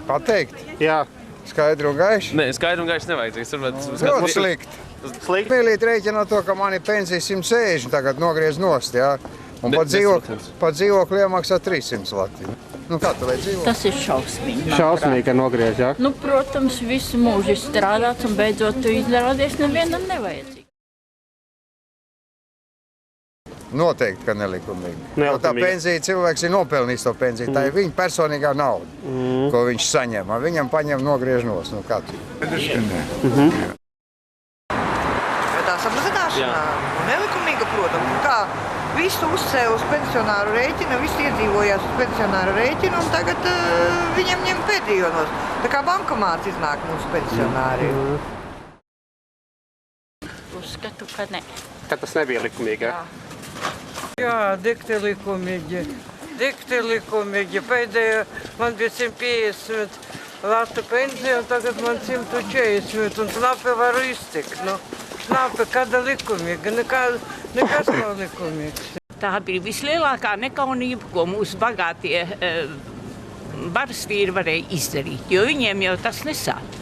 Pateikt? Jā. Skaidri un gaiši? Nē, skaidri un gaiši nevajadzīgs. Ļoti slikti. Slikti. Mīlīt rēķina to, ka man ir pensija 160 tagad nogriez nost, jā. Un pat dzīvokli iemaksā 300 lati. Nu kā tu vai dzīvo? Tas ir šausmīgi. Šausmīgi, ka nogriež, jā? Nu, protams, visu mūžu strādāts un beidzot tu izrādies nevienam nevajadzīgi. Noteikti, ka nelikumīgi. Nelikumīgi. Tā pensija, cilvēks ir nopelnījis to pensiju. Tā ir viņa personīgā nauda, ko viņš saņem. Viņam paņem nogriež nost. Nu kā tu? Tā samazināšanā, nelikumīga, protams, kā visu uzcēla uz pensionāru rēķinu, visi iedzīvojās uz pensionāru rēķinu un tagad viņam ņem pēdējo nost. Tā kā bankomāts iznāk mūsu pensionāri. Uzskatu, ka ne. Ka tas nebija likumīgi, jā? Jā, dikti likumīgi. Dikti likumīgi. Pēdējā man bija 150 latu pensija, un tagad man 140, un knapi varu iztikt. Nu, knapi, kāda likumīga, nekas nav likumīgs. Tā bija vislielākā nekaunība, ko mūsu bagātie varas vīri varēja izdarīt, jo viņiem jau tas nesāp.